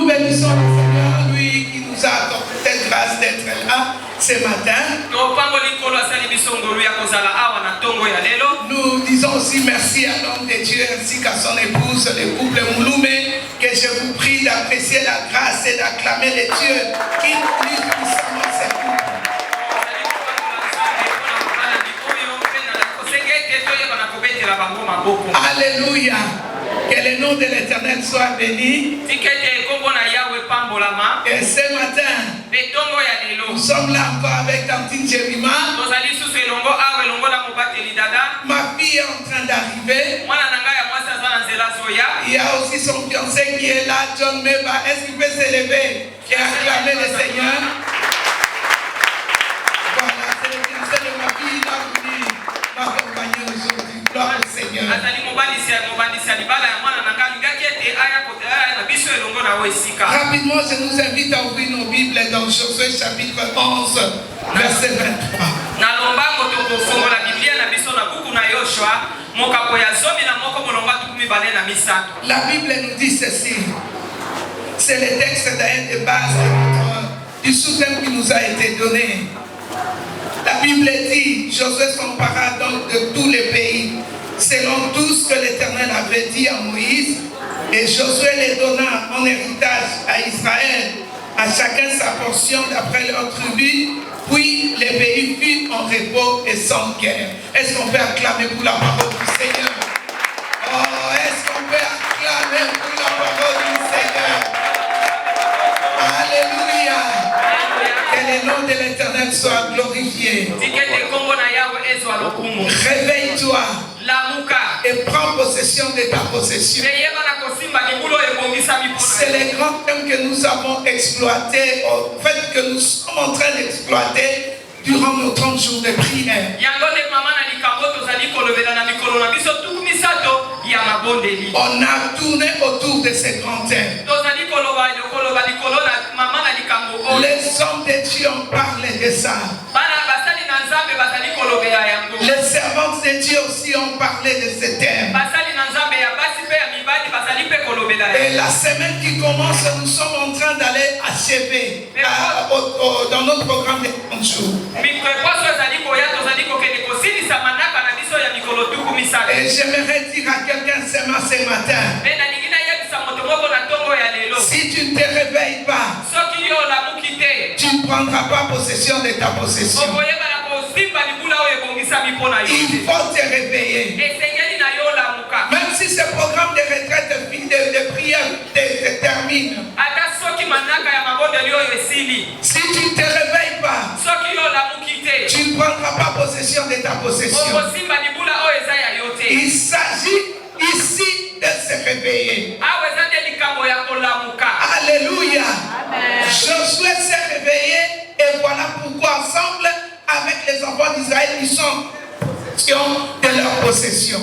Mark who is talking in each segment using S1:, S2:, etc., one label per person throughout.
S1: Nous bénissons le Seigneur, lui qui nous a accordé cette grâce d'être là ce matin. Nous disons aussi merci à l'homme de Dieu ainsi qu'à son épouse, le couple Mouloumé, que je vous prie d'apprécier la grâce et d'acclamer les dieux qui utilise puissamment ces couples. Alléluia. Que le nom de l'Éternel soit béni. Et ce matin, nous sommes là encore avec Tantine Jérima. Ma fille est en train d'arriver. Il y a aussi son fiancé qui est là, John Meba. Est-ce qu'il peut s'élever et acclamer le Seigneur? Voilà, c'est le fiancé de ma fille. Il a voulu m'accompagner aujourd'hui. Gloire au Seigneur. Rapidement, je nous invite à ouvrir nos Bibles dans Josué chapitre 11, verset 23. La Bible nous dit ceci. C'est le texte d'ailleurs de base du soutien qui nous a été donné. La Bible dit, Josué s'empara donc de tous les pays, selon tout ce que l'Éternel avait dit à Moïse, et Josué les donna en héritage à Israël, à chacun sa portion d'après leur tribu, puis les pays furent en repos et sans guerre. Est-ce qu'on peut acclamer pour la parole du Seigneur? Oh, est-ce qu'on peut acclamer pour la parole du Seigneur? Alléluia. Que le nom de l'Éternel soit glorifié. Réveille-toi et prends possession de ta possession. C'est le grand thème que nous avons exploité, en fait que nous sommes en train d'exploiter durant nos 30 jours de prière. On a tourné autour de ces grands thèmes. Les hommes de Dieu ont parlé de ça. Les servantes de Dieu aussi ont parlé de ce thème. Et la semaine qui commence, nous sommes en train d'aller achever dans notre programme de 30 jours. Et j'aimerais dire à quelqu'un seulement ce matin, si tu ne te réveilles pas, tu ne prendras pas possession de ta possession. Il faut te réveiller. Même si ce programme de retraite de prière te termine, si tu ne te réveilles pas, tu ne prendras pas possession de ta possession. Il s'agit ici de se réveiller. Alléluia. Josué s'est réveillé et voilà pourquoi ensemble avec les enfants d'Israël ils sont de leur possession.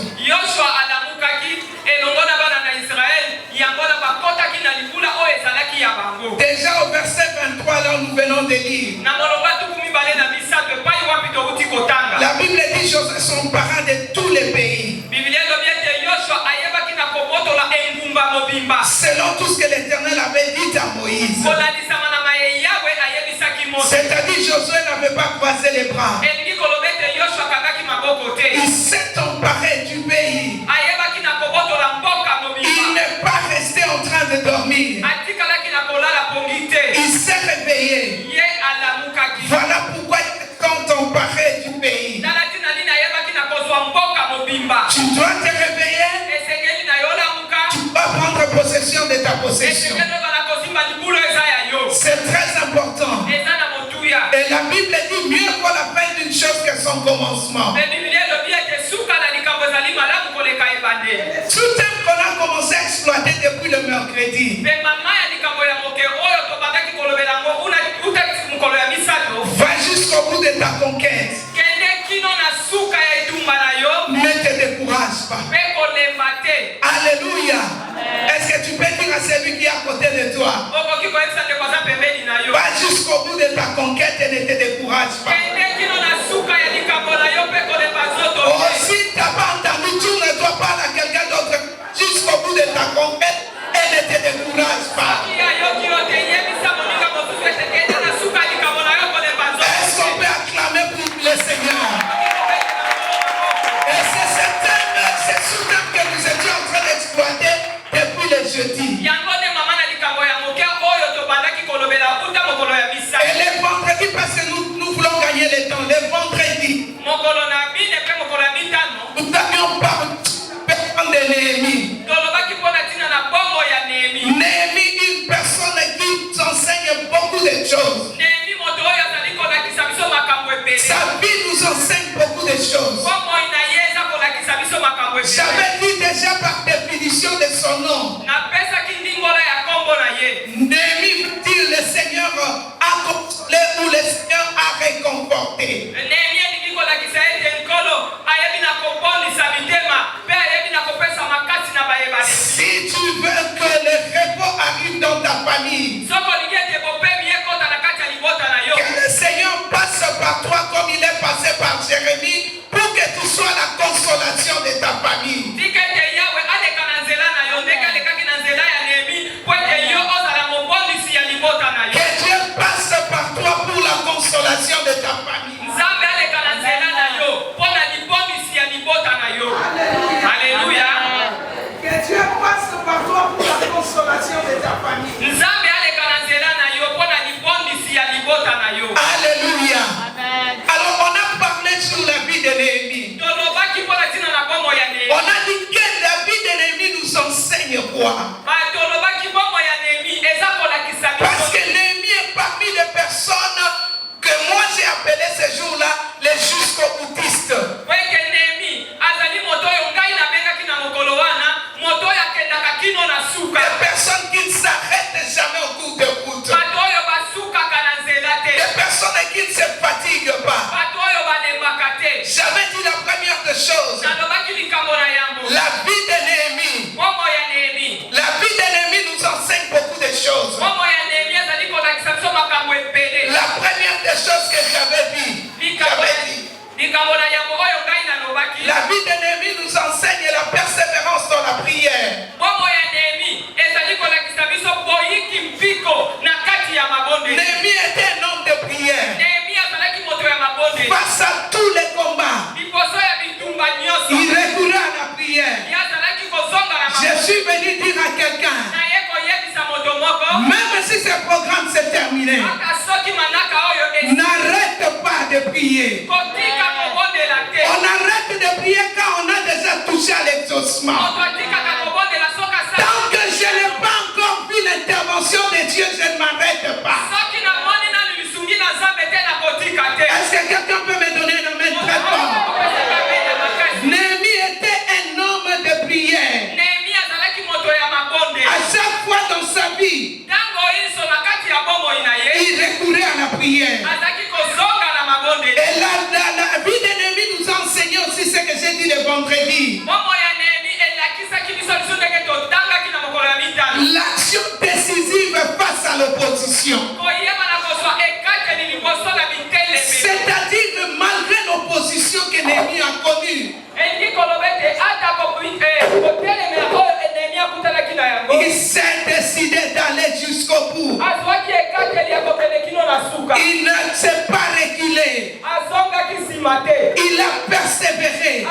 S1: Déjà au verset 23 là nous venons de lire. La Bible dit Josué s'empara de tous les pays. Selon tout ce que l'Éternel avait dit à Moïse. C'est-à-dire Josué n'avait pas croisé les bras. Il s'est emparé du pays. Il n'est pas resté en train de dormir. Il s'est réveillé. Voilà pourquoi quand on parlait du pays, tu dois te réveiller. Tu dois prendre possession de ta possession. C'est très important. Et la Bible dit mieux vaut la fin d'une chose que son commencement. Tout thème qu'on a commencé à exploiter depuis le mercredi. Va jusqu'au bout de ta conquête. Ne te décourage pas. Alléluia. Est-ce que tu peux dire à celui qui est à côté de toi? Va jusqu'au bout de ta conquête et ne te décourage pas. Oh, si tu n'as pas entendu, tourne-toi pas à quelqu'un d'autre jusqu'au bout de ta conquête et ne te décourage pas. par toi comme il est passé par Jérémie pour que tu sois la consolation de ta famille. Que Dieu passe par toi pour la consolation de ta famille.
S2: Alléluia.
S1: Que Dieu passe par toi pour la consolation de ta famille. Alléluia. Alors on a parlé sur la vie de Néhémie. On a dit que la vie de Néhémie nous enseigne quoi? Parce que Néhémie est parmi les personnes que moi j'ai appelé ce jour-là les jusqu'au-boutistes. Des personnes qui ne s'arrêtent jamais au cours de route. Des personnes qui ne se fatiguent pas. J'avais dit la première des choses. La vie de Néhémie. La vie de Néhémie nous enseigne beaucoup de choses. La première des choses que j'avais dit. La vie de Néhémie nous enseigne la persévérance dans la prière. Néhémie était un homme de prière. Face à tous les combats, il recourait à la prière. Je suis venu dire à quelqu'un, même si ce programme s'est terminé, n'arrête pas de prier. On arrête de prier quand on a déjà touché à l'exaucement. Tant que je n'ai pas encore vu l'intervention de Dieu, je ne m'arrête pas. Est-ce que quelqu'un peut me donner un amen très fort? Néhémie était un homme de prière. À chaque fois dans sa vie, il recourait à la prière. Et la vie de Néhémie nous a enseigné aussi ce que j'ai dit le vendredi. L'action décisive face à l'opposition. C'est-à-dire que malgré l'opposition que Néhémie a connue, il s'est décidé d'aller jusqu'au bout. Il ne s'est pas reculé. Il a persévéré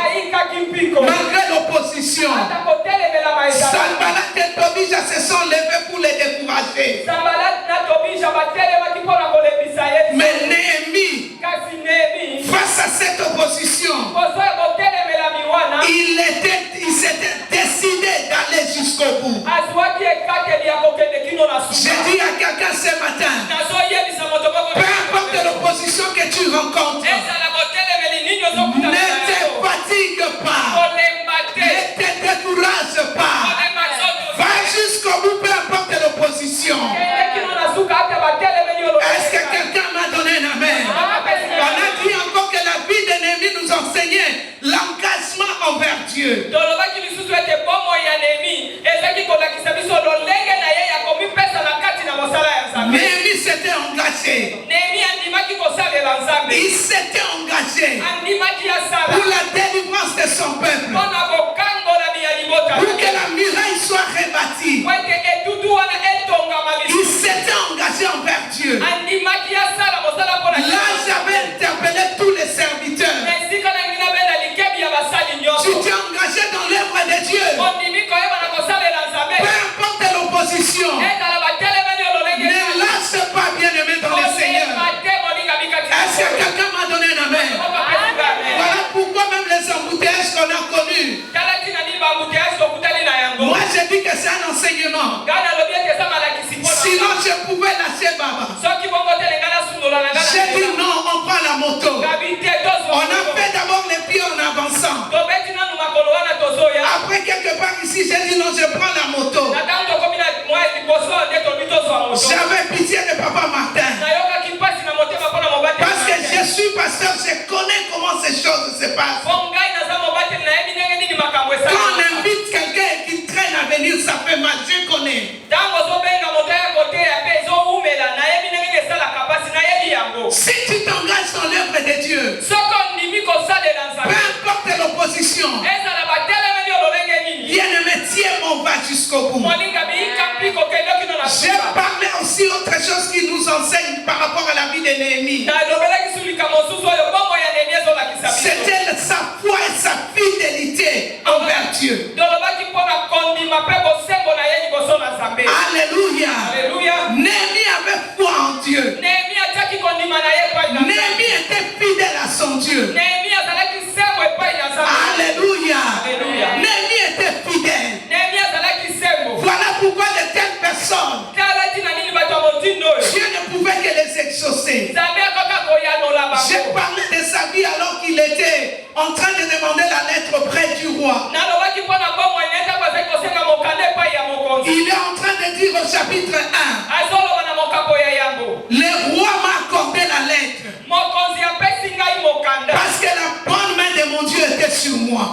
S1: malgré l'opposition. Sanballat et Tobija se sont levés pour les décourager. Mais Néhémie, face à cette opposition, il s'était décidé d'aller jusqu'au bout. J'ai dit à quelqu'un ce matin, peu importe l'opposition que tu rencontres, ne te fatigue pas, ne te décourage pas, va jusqu'au bout, peu importe l'opposition. Est-ce que quelqu'un m'a donné un amen? On a dit encore que la vie de Néhémie nous enseignait l'engagement envers Dieu. Néhémie s'était engagé. Il s'était engagé pour la délivrance de son peuple, pour que la muraille soit rebâtie. Il s'était engagé envers Dieu. Là, j'avais interpellé tous les serviteurs. Tu t'es engagé dans l'œuvre de Dieu. Peu importe l'opposition, ne lâche pas, bien-aimé dans le Seigneur. Est-ce que quelqu'un m'a donné un amen? Voilà pourquoi même les embouteillages qu'on a connus. Moi, j'ai dit que c'est un enseignement. Sinon, je pouvais lâcher Baba. J'ai dit non, on prend la moto. On a fait d'abord les pieds en avançant. Après, quelque part ici, j'ai dit non, je prends la moto. J'avais pitié de Papa Martin. Parce que je suis pasteur, je connais comment ces choses se passent. Quand on invite quelqu'un qui traîne à venir, ça fait mal, je connais. Si tu t'engages dans l'œuvre jusqu'au bout. J'ai parlé aussi autre chose qui nous enseigne par rapport à la vie de Néhémie. C'était sa foi et sa fidélité envers Dieu. Alléluia. Néhémie avait foi en Dieu. Néhémie était fidèle à son Dieu. Alléluia. Néhémie était fidèle. Voilà pourquoi de telles personnes, Dieu ne pouvait que les exaucer. J'ai parlé de sa vie alors qu'il était en train de demander la lettre auprès du roi. Il est en train de dire au chapitre 1, le roi m'a accordé la lettre parce que la bonne main de mon Dieu était sur moi.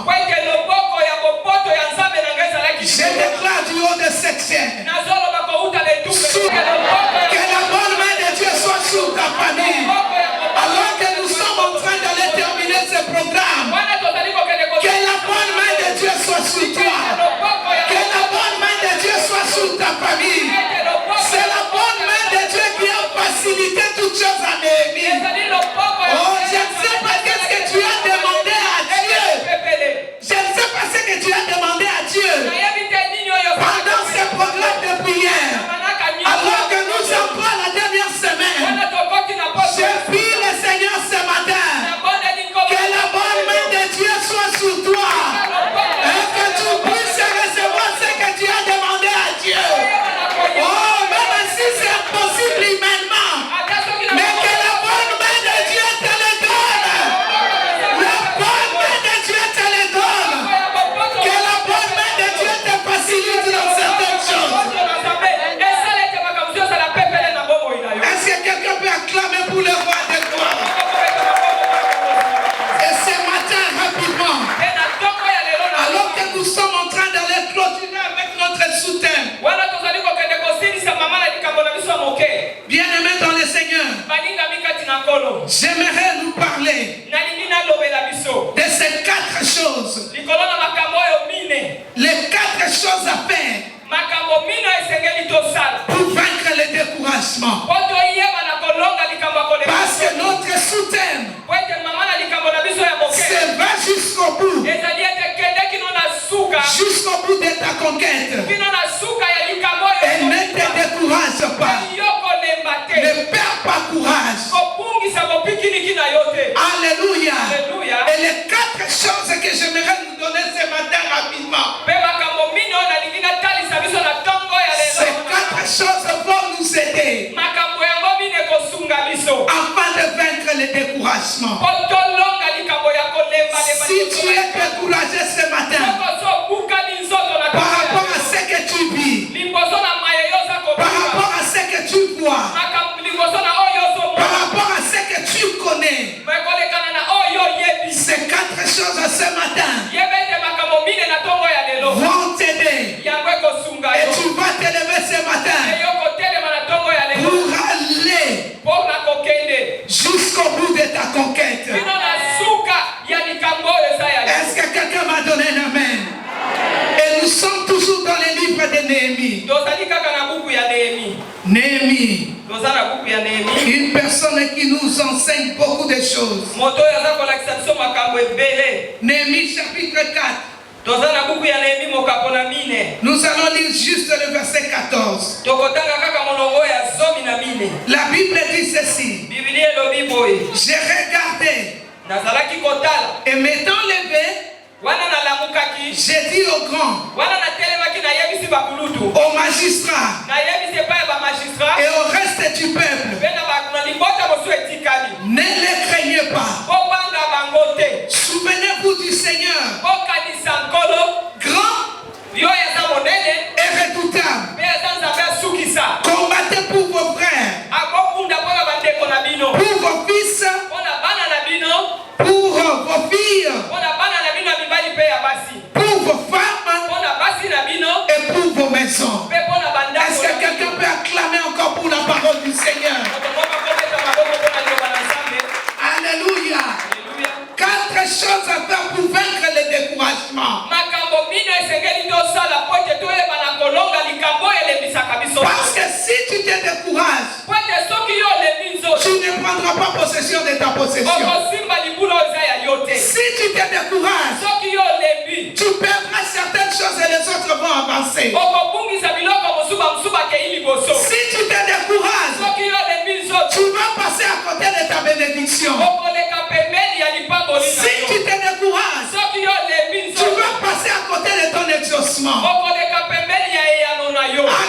S1: Je déclare du haut de cette chaîne que la bonne main de Dieu soit sur ta famille. Alors que nous sommes en train d'aller terminer ce programme, que la bonne main de Dieu soit sur toi. Que la bonne main de Dieu soit sur ta famille. C'est la bonne main de Dieu qui a facilité toutes choses à Néhémie. Oh, je ne sais pas qu'est-ce que tu as demandé à Dieu. Je ne sais pas ce que tu as demandé à Dieu pendant ce programme de prière. Alors que nous sommes pas la dernière semaine, je prie le Seigneur ce matin que la bonne main de Dieu soit sur toi et que tu puisses recevoir ce que tu as demandé à Dieu. Oh, même si c'est impossible humainement, mais que la bonne main de Dieu te le donne. La bonne main de Dieu te le donne. Que la bonne main de Dieu te facilite dans certaines choses. Est-ce que quelqu'un peut acclamer pour le roi de gloire? Et ce matin, rapidement, alors que nous sommes en train d'aller clôturer avec notre soutien, bien-aimés dans le Seigneur, j'aimerais nous parler de ces 4 choses. Les 4 choses à faire pour vaincre le découragement. Parce que notre soutien se va jusqu'au bout. Jusqu'au bout de ta conquête. Et ne te décourage pas. Ne perds pas courage. Alléluia. Et les 4 choses que j'aimerais nous donner ce matin rapidement. Ces 4 choses vont nous aider afin de vaincre le découragement. Si tu es découragé ce matin par rapport à ce que tu vis, par rapport à ce que tu vois, par rapport à ce que tu connais, ces 4 choses ce matin vont t'aider. Et tu vas te lever ce matin pour aller jusqu'au bout de ta conquête. Est-ce que quelqu'un m'a donné un amen? Et nous sommes toujours dans les livres de Néhémie. Néhémie, une personne qui nous enseigne beaucoup de choses. Néhémie chapitre 4. Nous allons lire juste le verset 14. La Bible dit ceci. J'ai regardé et m'étant levé, j'ai dit aux grands, aux magistrats et au reste du peuple, ne les craignez pas. Souvenez-vous du Seigneur, grand et redoutable. Combattez pour vos frères, pour vos fils, pour vos filles, pour vos femmes et pour vos maisons. Est-ce que quelqu'un peut acclamer encore pour la parole du Seigneur? Alléluia. 4 choses à faire pour vaincre le découragement. tu te décourages, tu ne prendras pas possession de ta possession. Si tu te décourages, tu perdras certaines choses et les autres vont avancer. Si tu te décourages, tu vas passer à côté de ta bénédiction. Si tu te décourages, tu vas passer à côté de ton exaucement.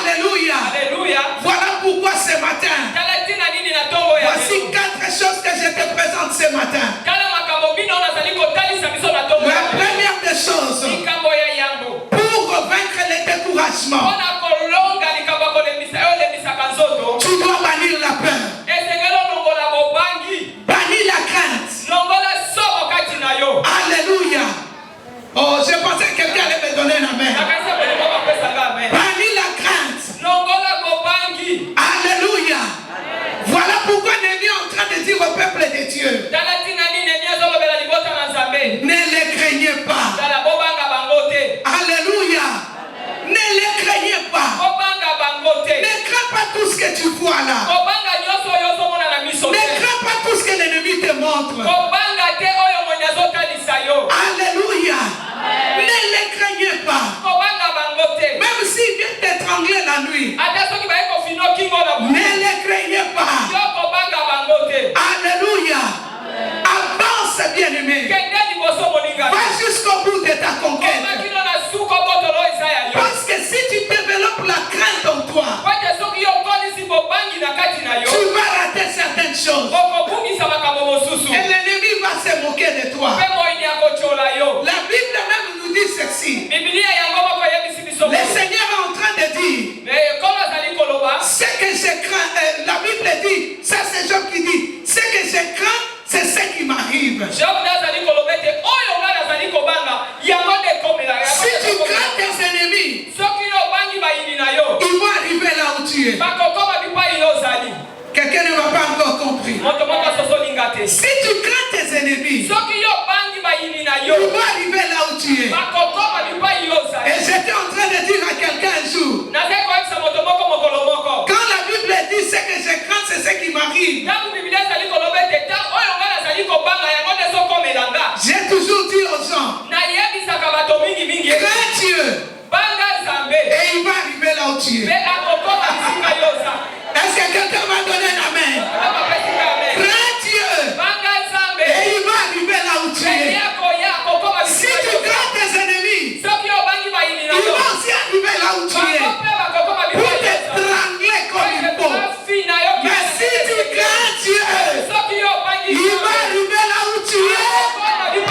S1: Alléluia. Voilà pourquoi ce matin, voici 4 choses que je te présente ce matin. La première des choses, pour vaincre les découragements, tu dois bannir la peur, bannir la crainte. Alléluia. Oh, je pensais que quelqu'un allait me donner la main. Bannir la crainte. Alléluia. Voilà pourquoi Néhémie est en train de dire au peuple de Dieu, ne les craignez pas. Alléluia. Ne les craignez pas. Ne crains pas tout ce que tu vois là. Ne crains pas tout ce que l'ennemi te montre. Alléluia. Ne les craignez pas. Même s'il vient t'étrangler la nuit, ne les craignez pas. Alléluia. Avance, bien-aimé. Va jusqu'au bout de ta conquête. Parce que si tu développes la crainte en toi, tu vas rater certaines choses. Et l'ennemi va se moquer de toi. La Bible même nous dit ceci. Le Seigneur est en train de dire, ce que je crains, la Bible dit, ça c'est Job qui dit, ce que je crains, c'est ce qui m'arrive. Si tu crains tes ennemis, ils vont arriver là où tu es. Quelqu'un ne m'a pas encore compris. Si tu crains tes ennemis, ils vont arriver là où tu es. Et j'étais en train de dire à quelqu'un un jour, quand la Bible dit ce que je crains, c'est ce qui m'arrive, j'ai toujours dit aux gens, crains Dieu, et il va arriver là où tu es. Est-ce que quelqu'un m'a donné la main? Crains Dieu, et il va arriver là où tu es. Si tu crains tes ennemis, ils vont aussi arriver là où tu es pour t'étrangler comme il faut. Mais si tu crains Dieu, il va arriver là où tu es et il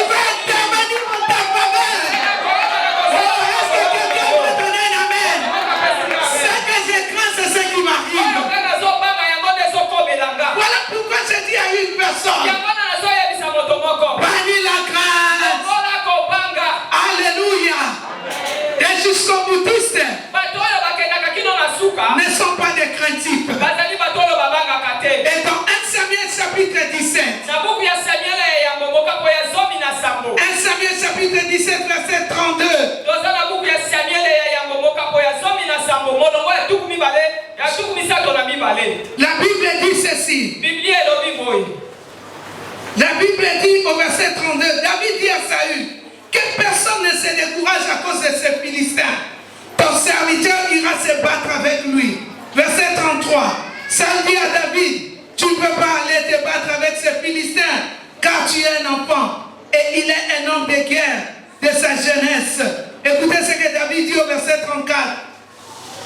S1: va intervenir en ta faveur. Oh, est-ce que quelqu'un peut donner la main? Ce que je crains, c'est ce qui m'arrive. Voilà pourquoi je dis à une personne, bannis la crainte. Alléluia. Les jusqu'au-boutistes ne sont pas des craintifs. Et dans 1 Samuel chapitre 17, 1 Samuel chapitre 17 verset 32, la Bible dit ceci. La Bible dit au verset 32, David dit à Saül, que personne ne se décourage à cause de ces Philistins. Ton serviteur ira se battre avec lui. Verset 33, Saül dit à David, tu ne peux pas aller te battre avec ces Philistins, car tu es un enfant, et il est un homme de guerre de sa jeunesse. Écoutez ce que David dit au verset 34.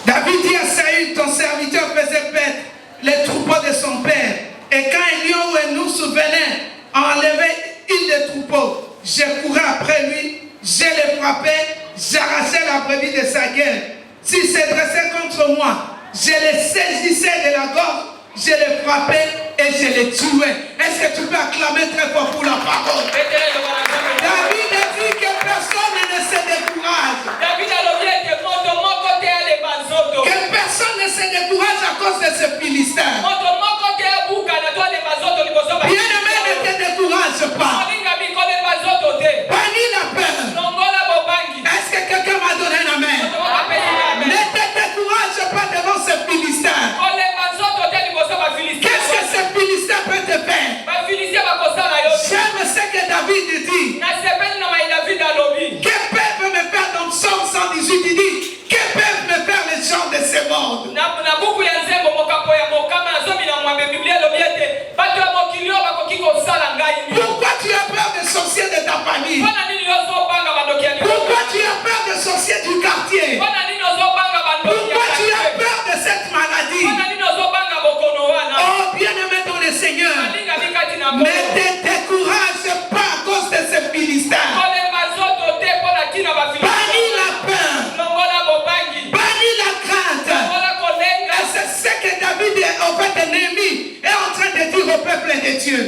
S1: David dit à Saül, ton serviteur faisait paître les troupeaux de son père. Et quand un lion ou un ours venait enlever une des troupeaux, je courais après lui, je le frappais, j'arrachais la brebis de sa gueule. S'il se dressait contre moi, je le saisissais de la gorge, je le frappais et je le tuais. Est-ce que tu peux acclamer très fort pour la parole? David a dit que personne ne se décourage. Que personne ne se décourage à cause de ce Philistin. Bien-aimé, ne te décourage pas. Bannis la peur. Est-ce que quelqu'un m'a donné la main? Ne te décourage pas devant ce Philistin. Pourquoi tu as peur des sorciers de ta famille? Pourquoi tu as peur des sorciers du quartier? Pourquoi tu as peur de cette maladie? Oh, bien-aimé dans le Seigneur, ne te décourage pas à cause de ces Philistins. Bannis la peur, bannis la crainte. Et c'est ce que David, en fait, Néhémie, est en train de dire au peuple de Dieu.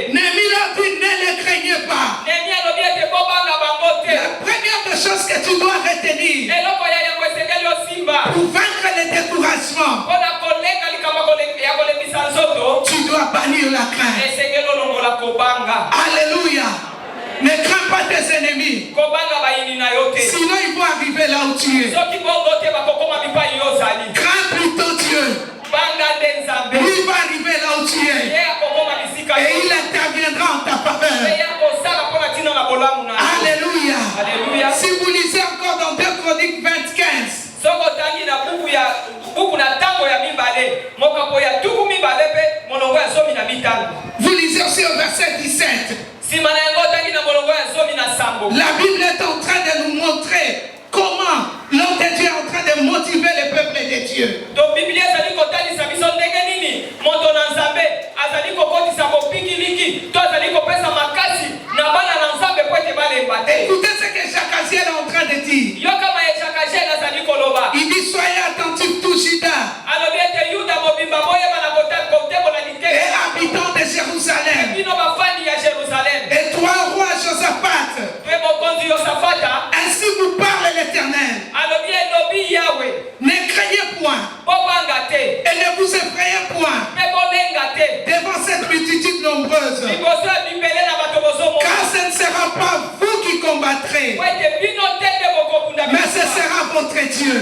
S1: Néhémie leur dit, ne les craignez pas. La première des choses que tu dois retenir pour vaincre le découragement, tu dois bannir la crainte. Alléluia. Ne crains pas tes ennemis. Sinon ils vont arriver là où tu es. Crains plutôt Dieu. Lui va arriver là où tu es. Et il interviendra en ta faveur. Alléluia. Si vous lisez encore dans 2 Chroniques 25. Vous lisez aussi au verset 17. La Bible est en train de nous montrer comment l'homme de Dieu est en train de motiver le peuple de Dieu. Écoutez ce que Jacaziel est en train de dire. Il dit soyez attentifs tous Juda et habitants de Jérusalem. Et toi roi Josaphat, ainsi vous parle l'Éternel. Ne craignez point et ne vous effrayez point devant cette multitude nombreuse, car ce ne sera pas vous qui combattrez, mais ce sera votre Dieu.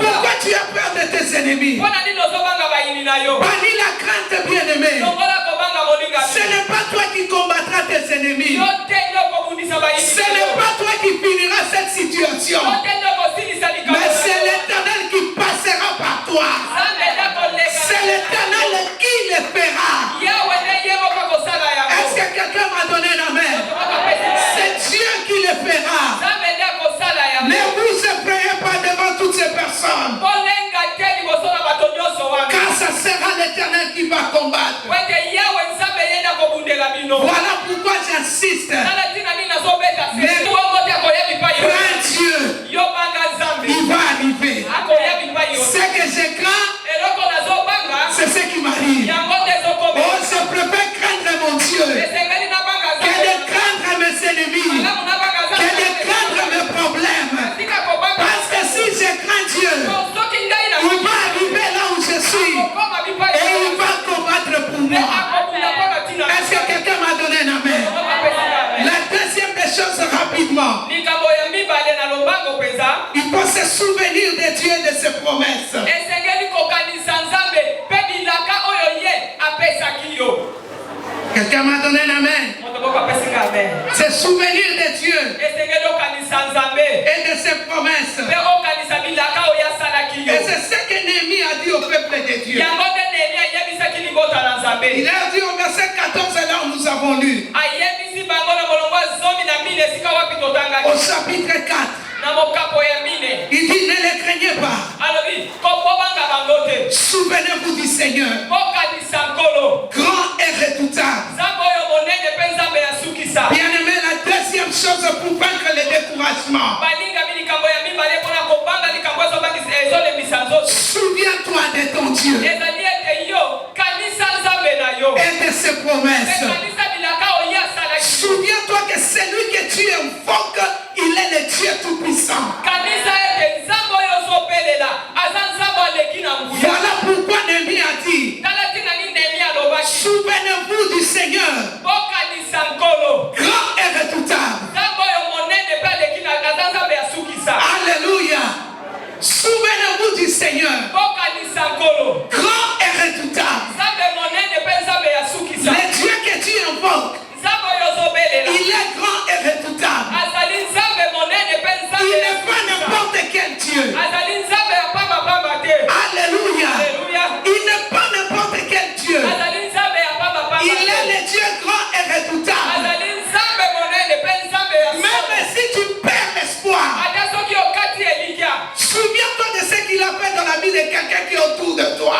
S1: Pourquoi tu as peur de tes ennemis? Bannis la crainte, bien-aimé. Ce n'est pas toi qui combattras tes ennemis. Ce n'est pas toi qui finiras cette situation. Mais c'est l'Éternel qui passera par toi. C'est l'Éternel qui le fera. Est-ce que quelqu'un m'a donné la main? C'est Dieu qui le fera. Ne vous effrayez pas devant toutes ces personnes. Car ça sera l'Éternel qui va combattre. Voilà pourquoi j'insiste. Crains Dieu. Il va arriver. Ce que je crains, c'est ce qui m'arrive. Oh, je préfère craindre mon Dieu que de craindre mes ennemis, que de craindre mes problèmes. Parce que si je crains Dieu, il va arriver là où je suis et il va combattre pour moi. Est-ce que quelqu'un m'a donné la main? La deuxième des choses rapidement, il faut se souvenir de Dieu et de ses promesses. Quelqu'un m'a donné la main. Se souvenir de Dieu et de ses promesses. Et c'est ce que Néhémie a dit au peuple de Dieu. Il a dit au verset 14 là où nous avons lu. Au chapitre 4. Il dit ne les craignez pas. Souvenez-vous du Seigneur. Grand et redoutable. Bien-aimé, la deuxième chose pour vaincre le découragement. Souviens-toi de ton Dieu et de ses promesses. Souviens-toi que celui que tu invoques, il est le Dieu tout-puissant. Voilà pourquoi Néhémie a dit souvenez-vous du Seigneur, grand et redoutable. Alléluia. Souvenez-vous du Seigneur, grand et redoutable. Le Dieu que tu invoques, il est grand et redoutable. Il n'est pas n'importe quel Dieu. Alléluia. Il n'est pas n'importe quel Dieu. qu'il a fait dans la vie de quelqu'un qui est autour de toi.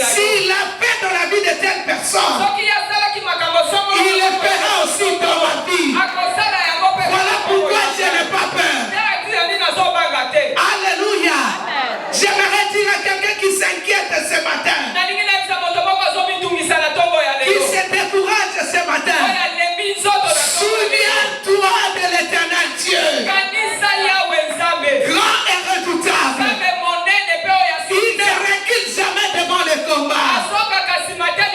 S1: S'il a fait dans la vie de telle personne, il le fera aussi dans ma vie. Voilà pourquoi je n'ai pas peur. Alléluia. J'aimerais dire à quelqu'un qui s'inquiète ce matin, qui se décourage ce matin, souviens-toi de l'éternel Dieu, grand et redoutable. Il ne recule jamais devant le combat.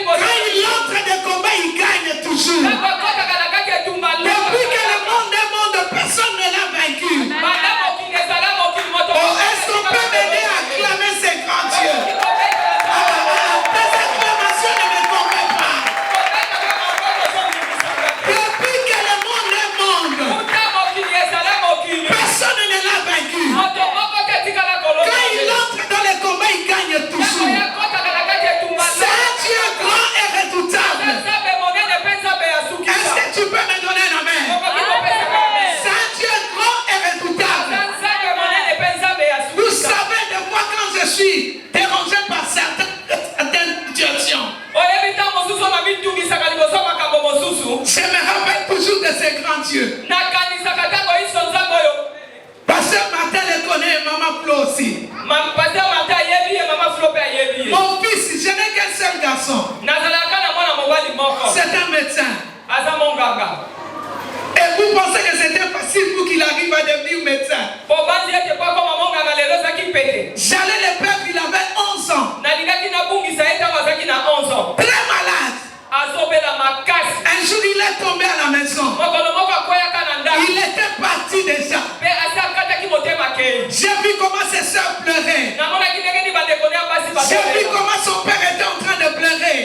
S1: Quand il entre de combat, il gagne toujours. Depuis que le monde est monde, personne ne l'a vaincu. Oh, est-ce qu'on peut m'aider à acclamer ces grands dieux? Tes acclamations ne me convainquent pas. Depuis que le monde est monde, personne ne l'a vaincu. Quand il entre dans le combat, il gagne toujours. C'est un Dieu grand et redoutable. Est-ce que tu peux me donner un amen? C'est un Dieu grand et redoutable. Vous savez, des fois quand je suis dérangé par certaines situations, je me rappelle toujours de ces grands dieux. Pasteur Martin le connaît, Maman Flo aussi. Mon fils, je n'ai qu'un seul garçon. C'est un médecin. Et vous pensez que c'était facile pour qu'il arrive à devenir médecin? J'allais le perdre, il avait 11 ans. Très malade. Un jour, il est tombé à la maison. Il était parti déjà. J'ai vu comment ses soeurs pleuraient. J'ai vu comment son père était en train de pleurer.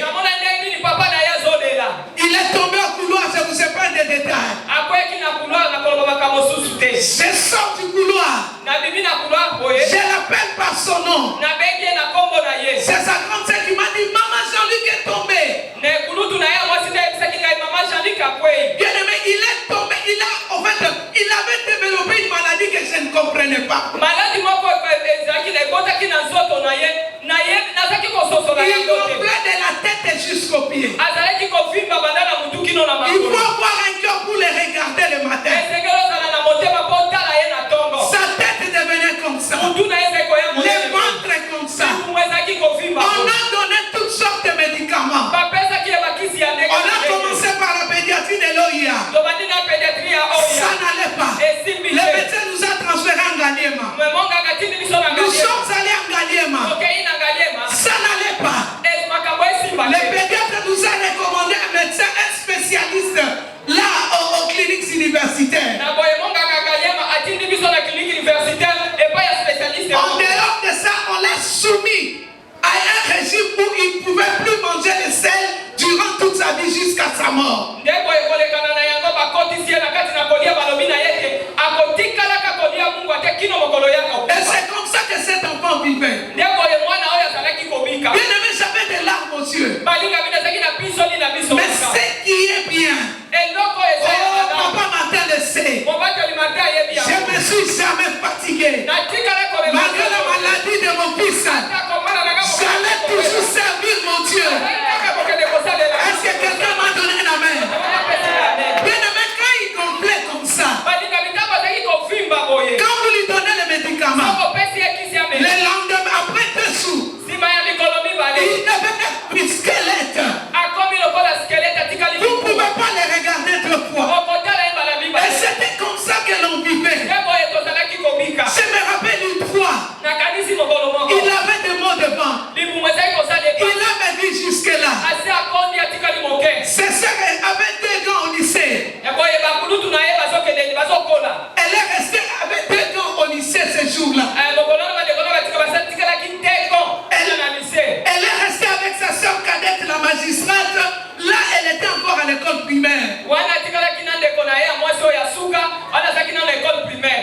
S1: Il est tombé au couloir, je ne vous épargne des détails. Je sors du couloir. Je l'appelle par son nom. C'est sa grande sœur qui m'a dit, Maman Jean-Luc est tombé. Bien aimé, il est tombé. Il avait développé une maladie que je ne comprenais pas. Il gonflait de la tête jusqu'aux pieds. Il faut avoir un cœur pour les regarder le matin. Sa tête devenait comme ça. Le ventre comme ça. On a donné toutes sortes de médicaments. On a commencé par la pédiatrie de l'OIA. Ça n'allait pas. Le médecin nous a transféré en Galiema. Nous sommes allés en Galiema. Ça n'allait pas. Le pédiatre nous a recommandé un médecin, un spécialiste là aux cliniques universitaires. En dehors de ça, on l'a soumis à un régime où il ne pouvait plus manger le sel durant toute sa vie jusqu'à sa mort. Et c'est comme ça que cet enfant vivait. Bien aimé, j'avais des larmes aux yeux. Mais ce qui est bien, papa Martin le sait. Je ne me suis jamais fatigué. Malgré la maladie de mon fils, j'allais toujours servir mon Dieu. Est-ce que quelqu'un m'a donné un amen? Bien aimé, quand il complète comme ça, quand vous lui donnez les médicaments, le lendemain, après 2 jours, il devenait plus squelette. Vous ne pouvez pas les regarder 2 fois. Et c'était comme ça que l'on vivait. Je me rappelle une fois, il avait des mots devant. Il avait vu jusque-là. Ses sœurs avaient 2 gants au lycée. Elle est restée avec 2 gants au lycée ce jour-là. Elle est restée avec sa sœur cadette, la magistrate. Là, elle était encore à l'école primaire.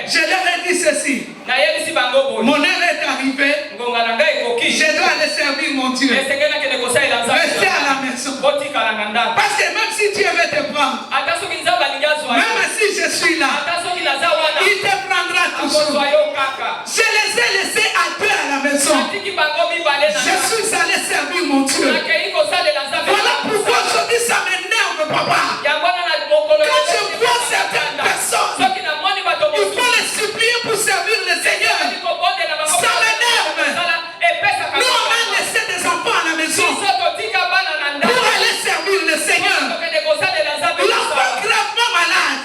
S1: Je leur ai dit ceci. Mon heure est arrivée. Je dois aller servir mon Dieu. Restez à la maison. Parce que même si Dieu veut te prendre, même si je suis là, il te prendra chose. Je les ai laissés à deux à la maison. Je suis allé servir mon Dieu. Voilà pourquoi aujourd'hui ça m'énerve, papa. Quand je vois certaines personnes, il faut les supplier pour servir le Seigneur. Ça m'énerve. Nous, on a laissé des enfants à la maison pour aller servir le Seigneur. L'enfant gravement malade.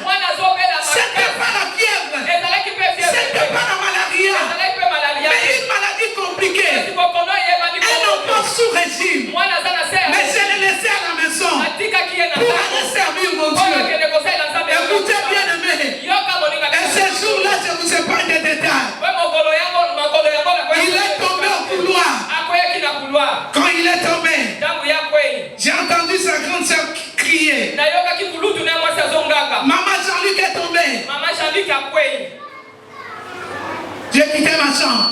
S1: C'était pas la fièvre. C'était pas la malaria. Mais une maladie compliquée. Un enfant sous régime. Mais je l'ai laissé à la maison pour aller servir mon Dieu. Écoutez bien aimé. Et ce jour-là, je vous épargne des détails. Il est tombé au couloir. Quand il est tombé, j'ai entendu sa grande sœur crier. Maman Jean-Luc est tombée. J'ai quitté ma chambre.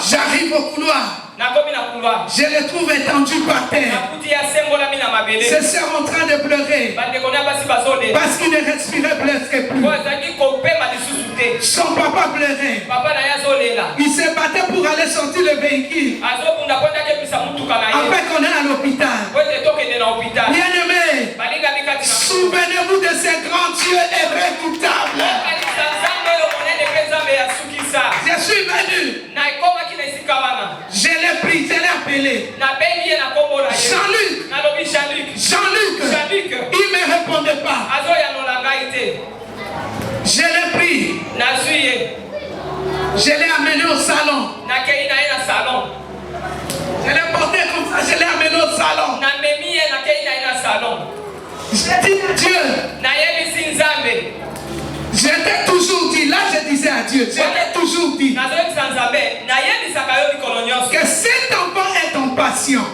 S1: J'arrive au couloir. Je le trouve étendu par terre. Ses sœurs en train de pleurer parce qu'il ne respirait presque plus. Son papa pleurait. Il se battait pour aller sortir le véhicule après qu'on est à l'hôpital. Bien aimé, souvenez-vous de ces grands dieux irrédoutables. Je suis venu. Je l'ai pris, je l'ai appelé. Jean-Luc. Il ne me répondait pas. Je l'ai pris. Je l'ai amené au salon. Je l'ai porté comme ça, je l'ai amené au salon. J'ai dit à Dieu. J'étais toujours dit, là je disais à Dieu, j'étais toujours dit que cet enfant est ton patient.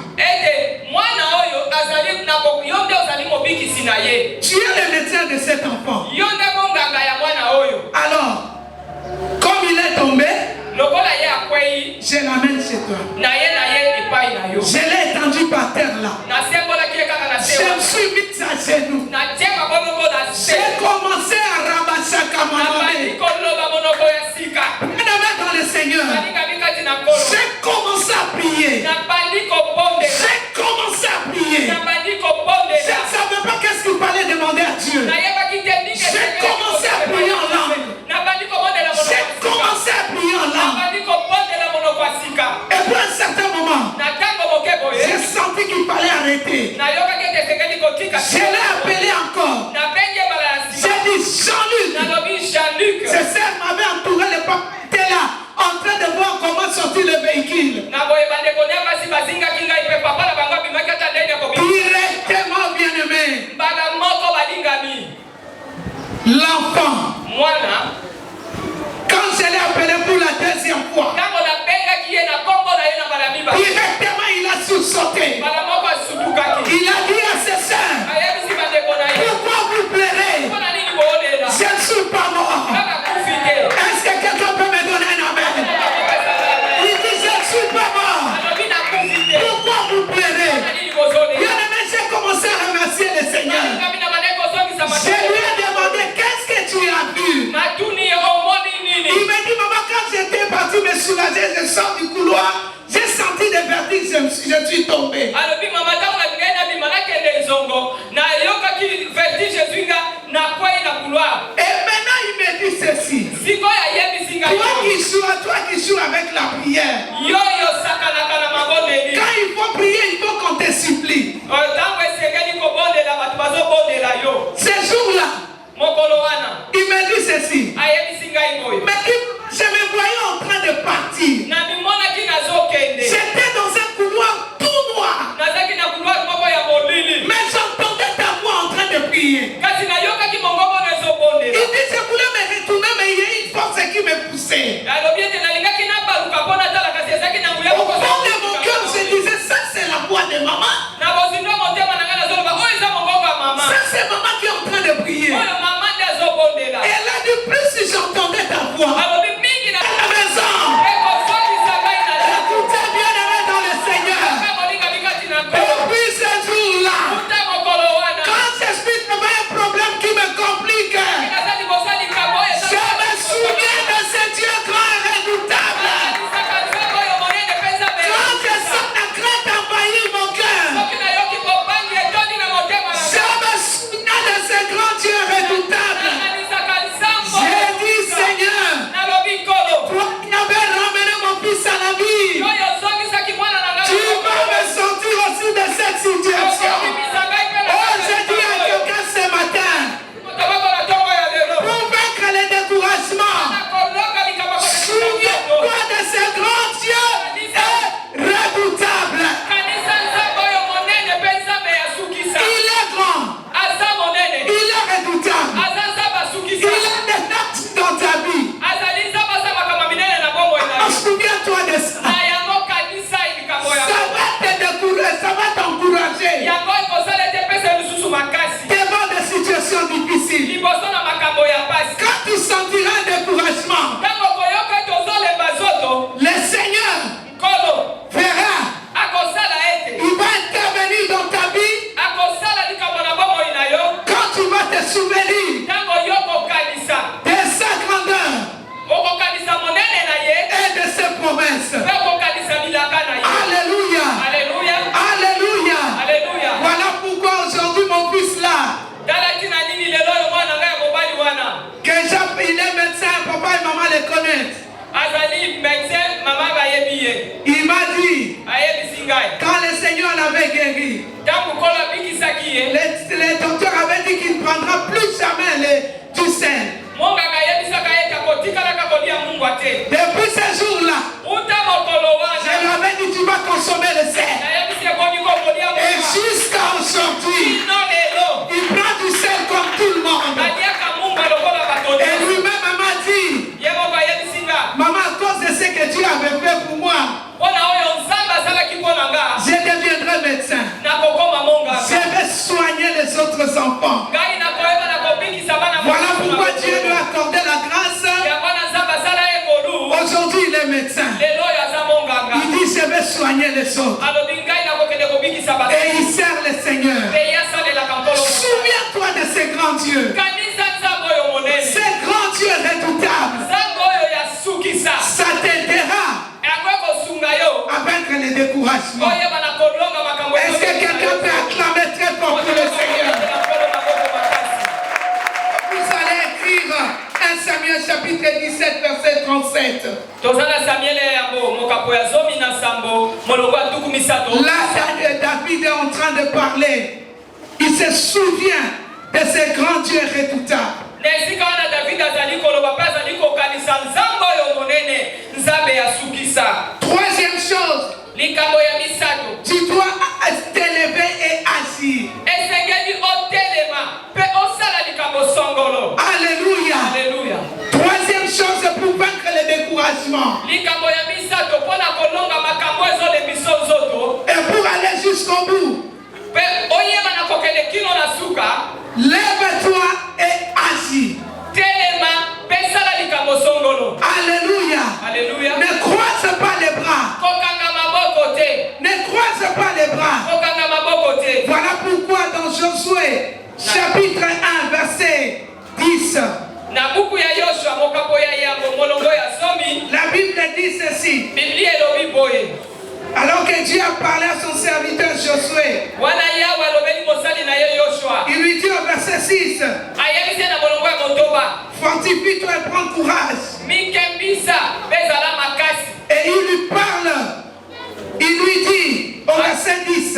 S1: Tu es le médecin de cet enfant. Alors, comme il est tombé, je l'amène chez toi. Je l'ai étendu par terre là. Je me suis mis à genoux. J'ai commencé à ramasser comme un dans le Seigneur. J'ai commencé à prier. J'ai commencé à prier. Je ne savais pas qu'est-ce qu'il fallait demander à Dieu. J'ai commencé à prier en langue. J'ai commencé à prier en langue. Et pour un certain moment, j'ai senti qu'il fallait arrêter. Je l'ai appelé encore. J'ai dit Jean-Luc. Ses sœurs m'avaient entouré, le papa était là, en train de voir comment sortir le véhicule. Directement, bien-aimé. L'enfant. Quand je l'ai appelé pour la deuxième fois, directement il a sursauté. Il a dit à ses sœurs, pourquoi vous pleurez? Je ne suis pas mort. Est-ce que quelqu'un peut me donner un amen? Il dit, je ne suis pas mort. Pourquoi vous pleurez? Bien-aimé, j'ai commencé à remercier le Seigneur. Je lui ai demandé, qu'est-ce que tu as vu? Il m'a dit, maman, quand j'étais parti me soulager, je sors du couloir, j'ai senti des vertiges, je suis tombé. Et maintenant, il me dit ceci. Toi qui joues avec la prière, quand il faut prier, il faut qu'on te supplie. Ce jour-là, il me dit ceci. Mais je me voyais en train de partir. J'étais dans un couloir tout noir. Mais j'entendais ta voix en train de prier. Il dit, je voulais me retourner, mais il y a une force qui me poussait. Au fond de mon cœur, je disais, ça c'est la voix de maman. Ça c'est maman qui est en train de prier. Et elle a dit, plus si j'entendais ta voix. À la maison. Écoutez bien aimé dans le Seigneur. Depuis ce jour-là, quand j'explique un problème qui me complique, je me suis connaître. Il m'a dit, quand le Seigneur l'avait guéri, les docteurs avaient dit qu'il ne prendra plus jamais du sel. Depuis ce jour-là, je lui avais dit, tu vas consommer le sel. Et jusqu'à aujourd'hui, il prend du sel comme tout le monde. Et lui-même m'a dit, maman, à cause de ce que Dieu avait fait pour moi, je deviendrai médecin. Je vais soigner les autres enfants. Voilà pourquoi Dieu lui a accordé la grâce. Aujourd'hui, il est médecin. Il dit, je vais soigner les autres. Et il sert le Seigneur. Souviens-toi de ce grand Dieu. Ce grand Dieu redoutable. Ça t'aidera à vaincre les découragements. Est-ce que quelqu'un peut acclamer très fort pour le Seigneur? Vous allez écrire 1 Samuel chapitre 17 verset 37. Là, David est en train de parler. Il se souvient de ce grand Dieu redoutable. Troisième chose, tu dois t'élever et agir. Alléluia. Troisième chose pour vaincre le découragement et pour aller jusqu'au bout, lève-toi et agis. Alléluia. Ne croise pas les bras. Ne croise pas les bras. Voilà pourquoi dans Josué chapitre 1 verset 10, la Bible dit ceci. Alors que Dieu a parlé à son serviteur Josué, il lui dit au verset 6, fortifie-toi et prends courage. Et il lui parle, il lui dit au verset 10,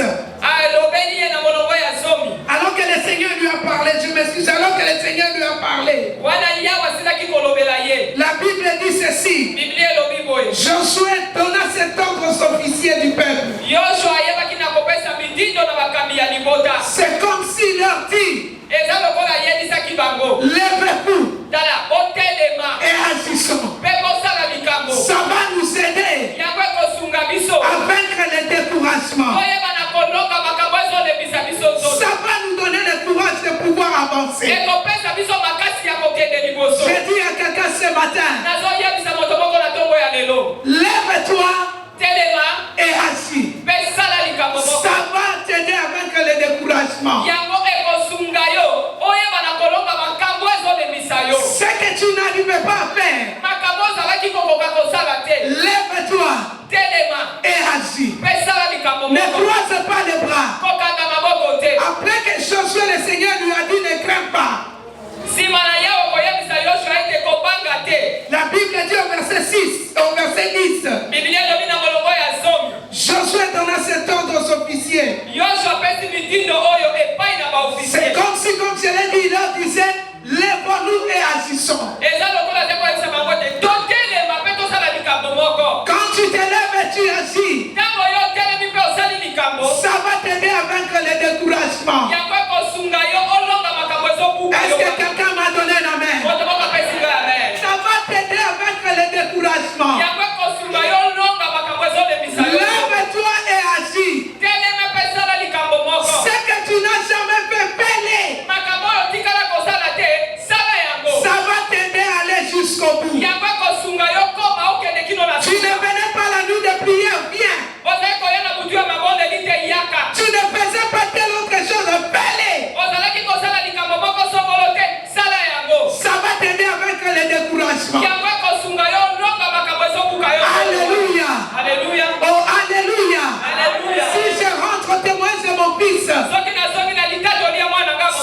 S1: alors que le Seigneur lui a parlé, je m'excuse, alors que le Seigneur lui a parlé, la Bible dit ceci, Josué donna cet ordre aux officiers du peuple. C'est comme s'il leur dit, lèvez-vous et agissons. Ça va nous aider à vaincre les découragements. Ça va nous donner le courage de pouvoir avancer. Je dis à quelqu'un ce matin, lève-toi et agis. Ça va t'aider à vaincre les découragements. Ce que tu n'arrives pas à faire, lève-toi et agis. Ne croise pas les bras. Après que Josué, le Seigneur lui a dit, ne crains pas. La Bible dit au verset 6, au verset 10, Josué donna cet ordre aux officiers. C'est comme si, comme je l'ai dit, il leur disait, lève-nous et agissons. Quand tu te lèves et tu agis, ça va t'aider à vaincre les découragements. Est-ce que quelqu'un m'a donné la main? Ça va t'aider à vaincre les découragements. Lève-toi et agis. Ce que tu n'as jamais fait, fais-le. Ça va t'aider à aller jusqu'au bout. Tu ne venais pas la nuit de prière, viens. Tu ne faisais pas telle autre chose, fais-le. Ça va t'aider à vaincre les découragements. Alléluia. Oh, alléluia. Si je rentre témoin de mon fils,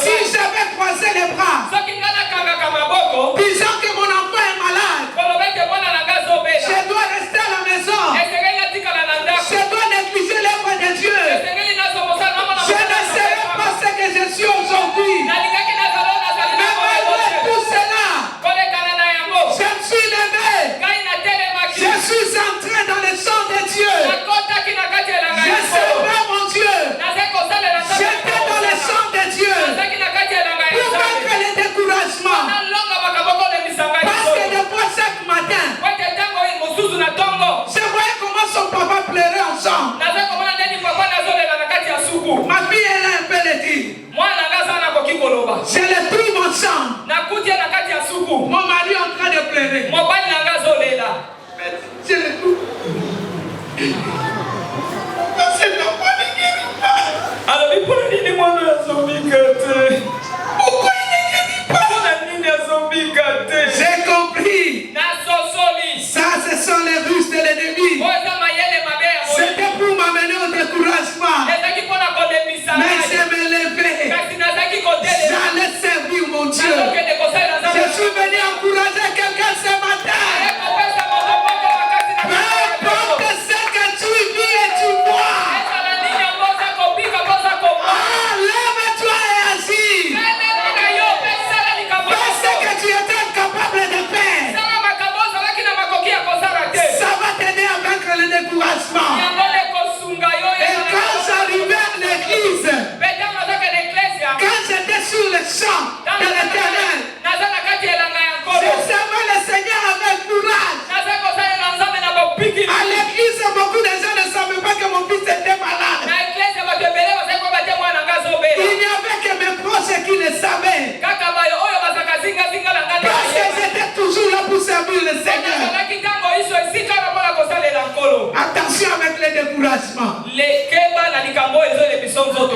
S1: si j'avais croisé les bras, disant que mon enfant est malade, le Seigneur. Attention avec les découragements.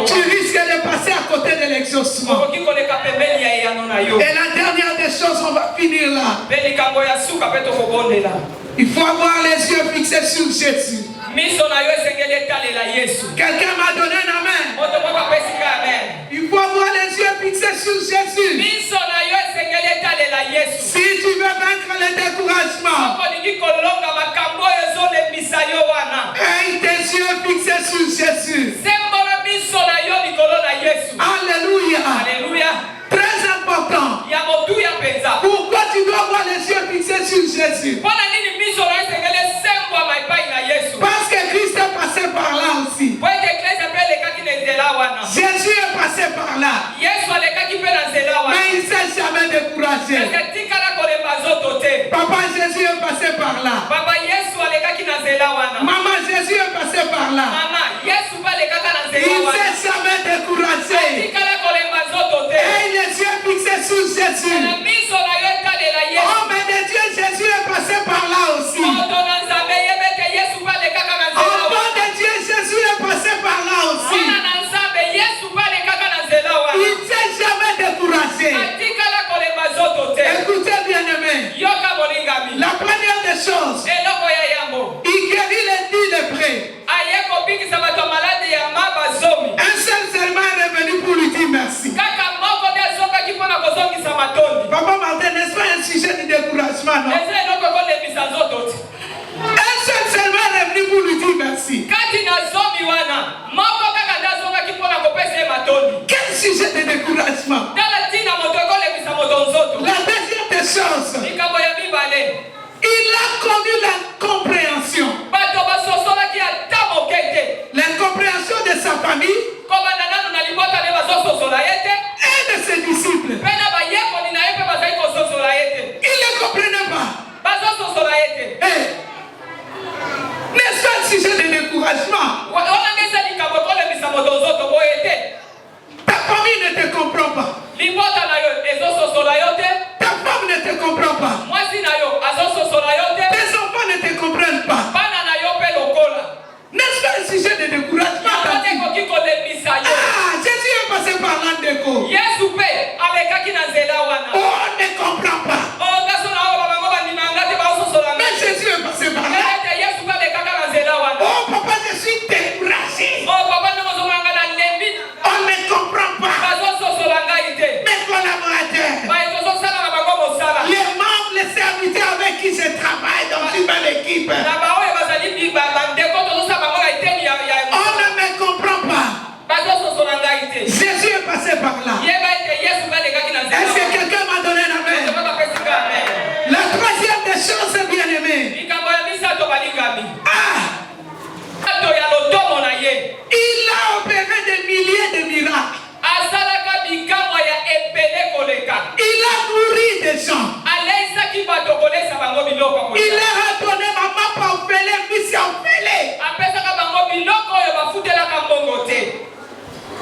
S1: Tu risques de passer à côté de l'exaucement. Et la dernière des choses, on va finir là. Il faut avoir les yeux fixés sur Jésus. Quelqu'un m'a donné un amen. Il faut avoir les yeux fixés sur Jésus. Si tu veux vaincre le découragement, aie tes yeux fixés sur Jésus. Alléluia. Très important. Pourquoi tu dois avoir les yeux fixés sur Jésus? Parce que Christ est passé par là aussi. Jésus est passé par là. Mais il ne s'est jamais découragé. Papa Jésus est passé par là. Maman Jésus est passé par là. Il ne s'est jamais découragé. Et les yeux fixés sur Jésus. Homme de Dieu, Jésus est passé par là aussi. Enfant de Dieu, Jésus est passé par là aussi. Il ne s'est jamais découragé. Écoutez bien aimé. La première des choses, il guérit les 10 lépreux. Un seul seulement est revenu pour lui dire merci. Papa Martin, n'est-ce pas un sujet de découragement, non? Un seul seulement est revenu pour lui dire merci. Quel sujet de découragement? La deuxième des choses, il a connu l'incompréhension. L'incompréhension de sa famille et de ses disciples. Il ne comprenait pas. N'est-ce pas un sujet de découragement? Ta famille ne te comprend pas. Ta femme ne te comprend pas. Tes enfants ne te comprennent pas. N'est-ce pas un sujet de découragement? Jésus est passé par l'Andeko. On ne comprend pas. Mais Jésus est passé par là. Oh papa, je suis découragé. On ne comprend pas. Mes collaborateurs, les membres, les serviteurs avec qui je travaille dans une belle équipe, on ne me comprend pas. Jésus est passé par là. Est-ce que quelqu'un m'a donné un amen? La troisième des choses, bien aimé. Il a opéré des milliers de miracles. Il a nourri des gens. Il leur a donné maman pour opérer, mission opérer.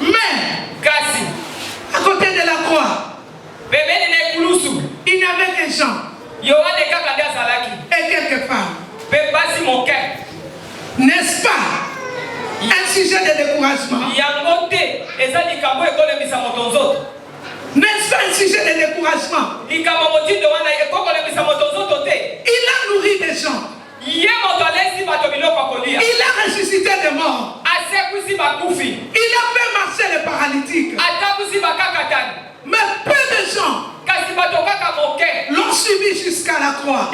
S1: Mais, à côté de la croix, il n'y avait que gens et quelques femmes. N'est-ce pas un sujet de découragement? N'est-ce pas un sujet de découragement? Il a nourri des gens. Il a ressuscité des morts. Il a fait marcher les paralytiques. Mais peu de gens l'ont suivi jusqu'à la croix.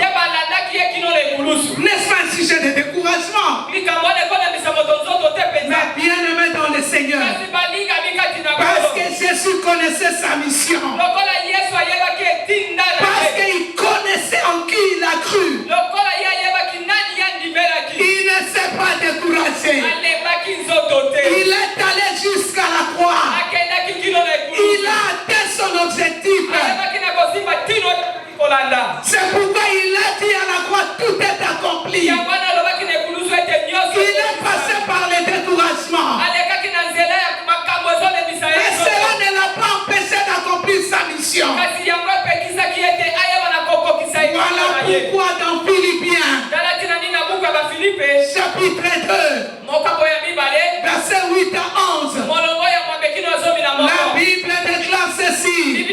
S1: N'est-ce pas un sujet de découragement? Mais bien aimé dans le Seigneur, parce que Jésus connaissait sa mission, parce qu'il connaissait en qui il a cru, il ne s'est pas découragé. Il est allé jusqu'à la croix. Il a atteint son objectif. C'est pourquoi il a dit à la croix, tout est accompli. Il est passé par le découragement. Mais cela ne l'a pas empêché d'accomplir sa mission. pourquoi dans Philippiens, chapitre 2, verset 8 à 11, la Bible déclare ceci.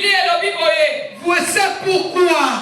S1: Voici pourquoi